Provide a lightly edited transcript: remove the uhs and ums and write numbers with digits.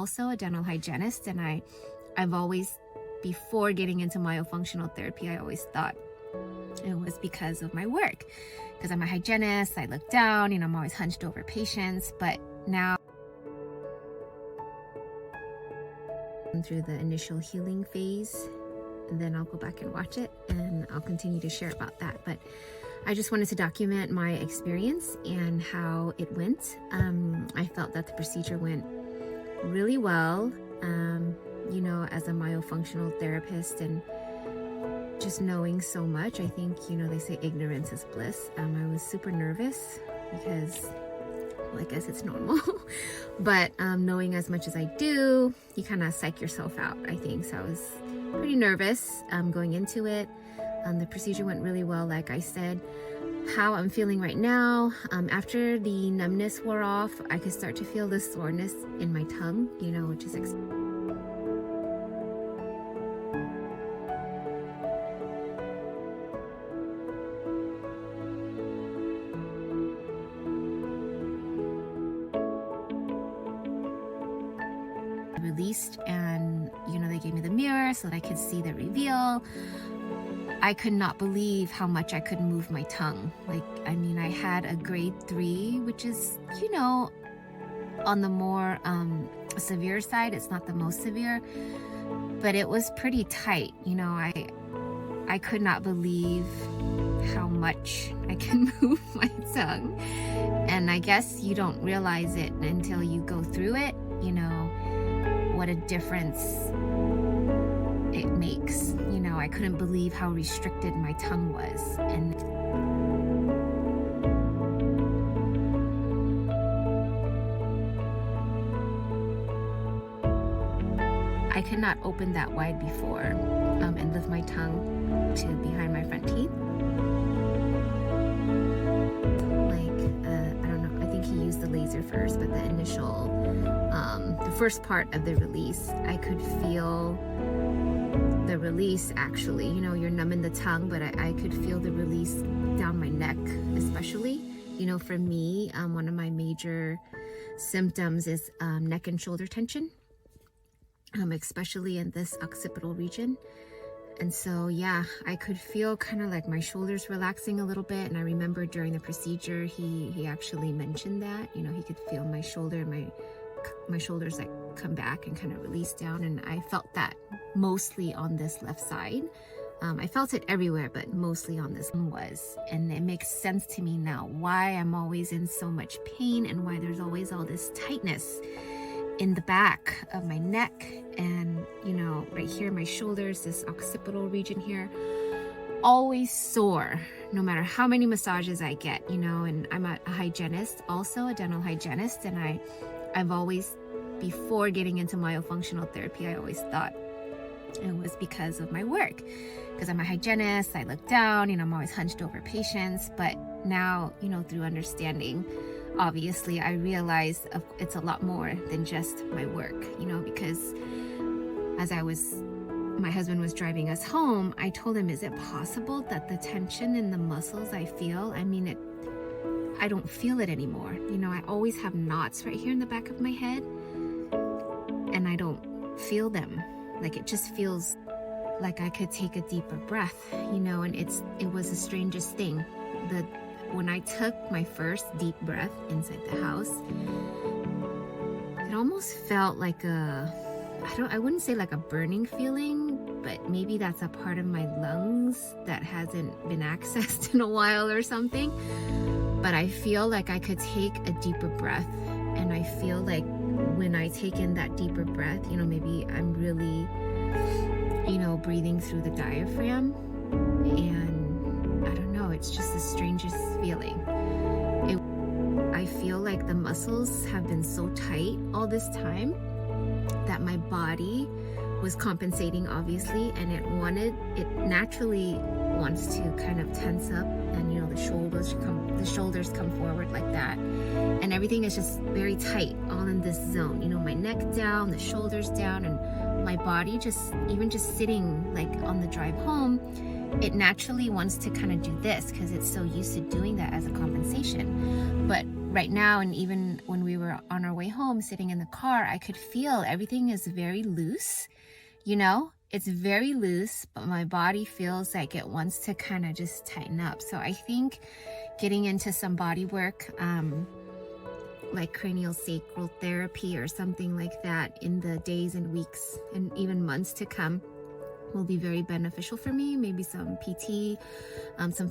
also a dental hygienist, and I've always, before getting into myofunctional therapy, I always thought it was because of my work. Because I'm a hygienist, I look down, I'm always hunched over patients, but now I'm through the initial healing phase, and then I'll go back and watch it, and I'll continue to share about that. But I just wanted to document my experience and how it went. I felt that the procedure went really well, as a myofunctional therapist, and just knowing so much. I think, they say ignorance is bliss. I was super nervous because, well, I guess it's normal, but knowing as much as I do, you kind of psych yourself out, I think. So I was pretty nervous going into it. The procedure went really well, like I said. How I'm feeling right now, after the numbness wore off, I could start to feel the soreness in my tongue, which is released, and they gave me the mirror so that I could see the reveal. I could not believe how much I could move my tongue. I had a grade 3, which is, on the more severe side. It's not the most severe, but it was pretty tight. I could not believe how much I can move my tongue. And I guess you don't realize it until you go through it, what a difference it makes. I couldn't believe how restricted my tongue was. And I could not open that wide before and lift my tongue to behind my front teeth. I don't know, I think he used the laser first, but the initial, the first part of the release, I could feel the release actually. You're numbing the tongue, but I could feel the release down my neck, especially. For me, one of my major symptoms is neck and shoulder tension, especially in this occipital region. And so, yeah, I could feel kind of like my shoulders relaxing a little bit. And I remember during the procedure, he actually mentioned that, he could feel my shoulder, my shoulders like come back and kind of release down. And I felt that mostly on this left side. I felt it everywhere, but mostly on this one was. And it makes sense to me now why I'm always in so much pain and why there's always all this tightness in the back of my neck and, right here, my shoulders, this occipital region here, always sore, no matter how many massages I get, and I'm a hygienist, also a dental hygienist. And I've always, before getting into myofunctional therapy, I always thought it was because of my work. Because I'm a hygienist, I look down, I'm always hunched over patients. But now, through understanding, obviously, I realize it's a lot more than just my work, because as my husband was driving us home, I told him, is it possible that the tension in the muscles I feel, I don't feel it anymore. I always have knots right here in the back of my head, and I don't feel them. It just feels like I could take a deeper breath, and it was the strangest thing. When I took my first deep breath inside the house, it almost felt like I wouldn't say like a burning feeling, but maybe that's a part of my lungs that hasn't been accessed in a while or something. But I feel like I could take a deeper breath, and I feel like when I take in that deeper breath, maybe I'm really, breathing through the diaphragm, and I don't know, it's just the strangest feeling. I feel like the muscles have been so tight all this time that my body was compensating, obviously, and it naturally wants to kind of tense up, and the shoulders come forward like that, and everything is just very tight, all in this zone. My neck down, the shoulders down, and my body even just sitting like on the drive home, it naturally wants to kind of do this because it's so used to doing that as a compensation. But right now, and even when we were were on our way home, sitting in the car, I could feel everything is very loose, you know? It's very loose, but my body feels like it wants to kind of just tighten up. So I think getting into some body work, like cranial sacral therapy or something like that in the days and weeks and even months to come will be very beneficial for me. Maybe some PT, some